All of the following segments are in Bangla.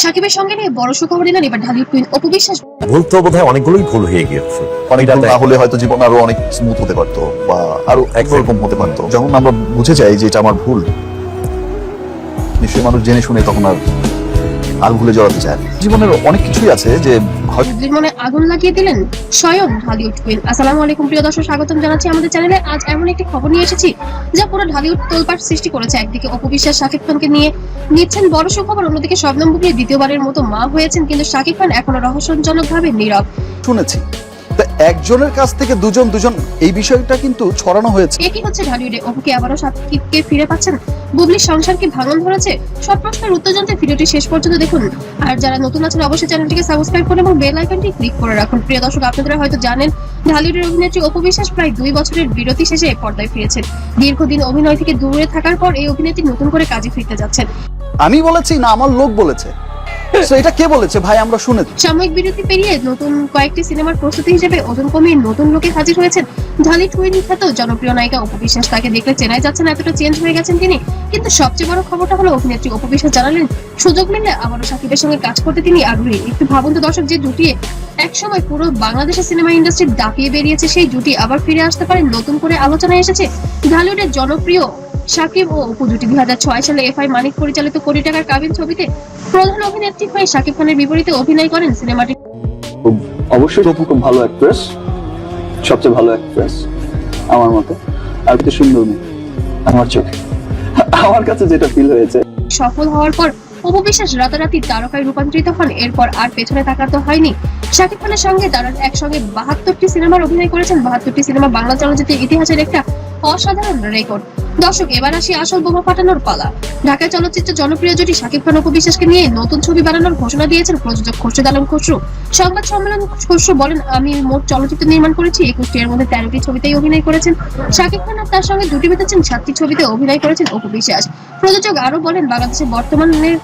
সাকিবের সঙ্গে নিয়ে বড় সুখবর দিলেন এবার ঢালিউড কুইন অপু বিশ্বাস। ভুল তো বোধহয় অনেকগুলোই ভুল হয়ে গিয়েছে। অনেক ভুল না হলে হয়তো জীবন আরো অনেক স্মুথ হতে পারতো বা আরো একরকম হতে পারতো। যখন আমরা বুঝে যাই যে এটা আমার ভুল, নিশ্চয়ই মানুষ জেনে শুনে তখন আর ভুলে জড়াতে চায়। জীবনের অনেক কিছুই আছে যে বুবলির মনে আগুন লাগিয়ে দিলেন স্বয়ং ঢালিউড কুইন। আসসালামু আলাইকুম প্রিয় দর্শক, স্বাগতম জানাচ্ছি আমাদের চ্যানেলে। আজ এমন একটি খবর নিয়ে এসেছি যা পুরো ঢালিউড তোলপাড় সৃষ্টি করেছে। একদিকে অপু বিশ্বাস শাকিব খানকে নিয়ে নিচ্ছেন বড় সুখবর, অন্যদিকে শবনম বুবলি দ্বিতীয়বারের মতো মা হয়েছেন, কিন্তু শাকিব খান এখনো রহস্যজনকভাবে নীরব। শুনেছি একজনের কাছ থেকে দুজন এই বিষয়টা কিন্তু ছড়ানো হয়েছে। একই হচ্ছে ঢালিউডে অপুকে আবারও শাকিবকে ফিরে পাচ্ছেন, বুবলির সংসার কি ভাঙন ধরেছে? সব প্রশ্নের উত্তর জানতে ভিডিওটি শেষ পর্যন্ত দেখুন। আর যারা নতুন আছেন অবশ্যই চ্যানেলটিকে সাবস্ক্রাইব করুন এবং বেল আইকনটি ক্লিক করে রাখুন। প্রিয় দর্শক, আপনারা হয়তো জানেন ঢালিউডের অভিনেত্রী অপু বিশ্বাস প্রায় 2 বছরের বিরতি শেষে পর্দায় ফিরেছেন। দীর্ঘদিন অভিনয় থেকে দূরে থাকার পর এই অভিনেত্রী নতুন করে কাজে ফিরতে যাচ্ছেন। আমি বলেছি না, আমার লোক বলেছে। তো এটা কে বলেছে ভাই? আমরা শুনেছি। সাময়িক বিরতি পেরিয়ে নতুন কয়েকটি সিনেমার প্রস্তুতি হিসেবে ওজন কমিয়ে নতুন লোকে হাজির হয়েছেন ঢালিউড কুইন খ্যাত জনপ্রিয় নায়িকা অপু বিশ্বাস। তাকে দেখলে চেনাই যাচ্ছে না, এতটা চেঞ্জ হয়ে গেছেন তিনি। কিন্তু সবচেয়ে বড় খবরটা হলো অভিনেত্রী অপু বিশ্বাস জানালেন সুযোগ মিললে আবারও শাকিবের সঙ্গে কাজ করতে তিনি আগ্রহী। একটু ভাবুন তো দর্শক, যে জুটি একসময় পুরো বাংলাদেশের সিনেমা ইন্ডাস্ট্রি দাপিয়ে বেরিয়েছে, সেই জুটি আবার ফিরে আসতে পারে। নতুন করে আলোচনায় এসেছে ঢালিউডের জনপ্রিয় শাকিব ও অপু জুটি। 2006 সালে এফআই মানিক পরিচালিত কোটি টাকার কাবিন ছবিতে প্রধান অভিনেত্রী হয়ে শাকিব খানের বিপরীতে অভিনয় করেন সিনেমাটি। অবশ্যই অপু খুব ভালো অ্যাক্ট্রেস, সবচেয়ে ভালো অ্যাক্ট্রেস আমার মতে, আর কি সুন্দর মেয়ে আমার চোখে। আমার কাছে যেটা ফিল হয়েছে, সফল হওয়ার পর অপু বিশ্বাস রাতারাতি তারকায় রূপান্তরিত হন। এরপর আর পেছনে তাকাতে হয়নি। শাকিব খানের সঙ্গে তারা একসঙ্গে 72টি সিনেমার অভিনয় করেছেন। 72টি সিনেমা বাংলা চলচ্চিত্রের ইতিহাসের একটা অসাধারণ রেকর্ড। দর্শক, এবার আসি আসল বোমা ফাটানোর পালা। ঢাকায় চলচ্চিত্রের জনপ্রিয় জুটি শাকিব খান অপু বিশ্বাসকে নিয়ে নতুন ছবি বানানোর ঘোষণা দিয়েছেন প্রযোজক খোরশেদ আলম খসরু। সংবাদ সম্মেলন খসরু বলেন, আমি মোট চলচ্চিত্র নির্মাণ করেছি 21টি, এর মধ্যে 13টি ছবিতেই অভিনয় করেছেন শাকিব খান, আর তার সঙ্গে জুটি বেঁধেছেন 7টি ছবিতে অভিনয় করেছেন অপু বিশ্বাস। প্রযোজক আরো বলেন, বাংলাদেশের বর্তমানের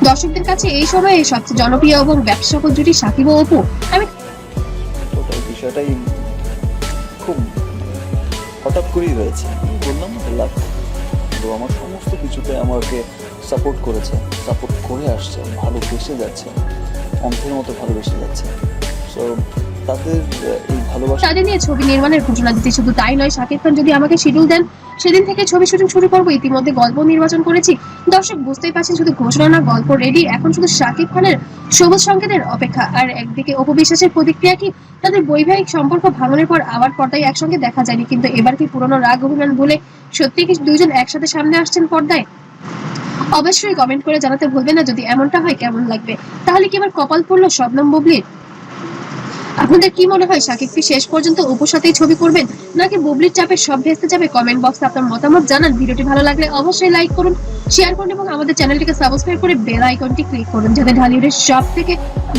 দর্শকদের কাছে এই সময়ে সবচেয়ে জনপ্রিয় এবং ব্যবসাসফল জুটি শাকিব ও অপু। আমি বিষয়টাই খুব হঠাৎ করেই হয়েছে। বললাম লাভ, তো আমার সমস্ত কিছুতে আমাকে সাপোর্ট করেছে, সাপোর্ট করে আসছে, ভালোবেসে যাচ্ছে, অন্ধের মতো ভালোবেসে যাচ্ছে। সো তাদের এই ভালোবাসা তাদের নিয়ে ছবি নির্মাণের ঘোষণা দিতে। শুধু তাই নয়, শাকিব খান যদি আমাকে শিডিউল দেন সেদিন থেকে ছবি শুটিং শুরু করবো। ইতিমধ্যে গল্প নির্বাচন করেছি। দর্শক বুঝতেই পারছেন, শুধু ঘোষণা না, গল্প রেডি। এখন শুধু শাকিব খানের সবুজ সংকেতের অপেক্ষা। আর একদিকে অপু বিশ্বাসের প্রতিক্রিয়া কি? তাদের বৈবাহিক সম্পর্ক ভাঙনের পর আবার পর্দায় একসঙ্গে দেখা যায়নি, কিন্তু এবার কি পুরনো রাগ অভিমান ভুলে সত্যি কি দুইজন একসাথে সামনে আসছেন পর্দায়? অবশ্যই কমেন্ট করে জানাতে ভুলবেন না যদি এমনটা হয় কেমন লাগবে। তাহলে কি এবার কপাল পড়লো শবনম বুবলির? আপনাদের কি মনে হয়, শাকিব কি শেষ পর্যন্ত অপুর সাথেই ছবি করবেন, নাকি বুবলির চাপে সব ভেস্তে যাবে? কমেন্ট বক্সে আপনার মতামত জানান। ভিডিওটি ভালো লাগলে অবশ্যই লাইক করুন, শেয়ার করুন এবং আমাদের চ্যানেলটিকে সাবস্ক্রাইব করে বেল আইকনটি ক্লিক করুন, যাতে ঢালিউডের সব থেকে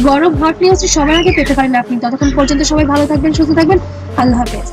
বড় হট নিউজ সবার আগে পেতে পারেন আপনি। ততক্ষণ পর্যন্ত সবাই ভালো থাকবেন, সুস্থ থাকবেন। আল্লাহ হাফেজ।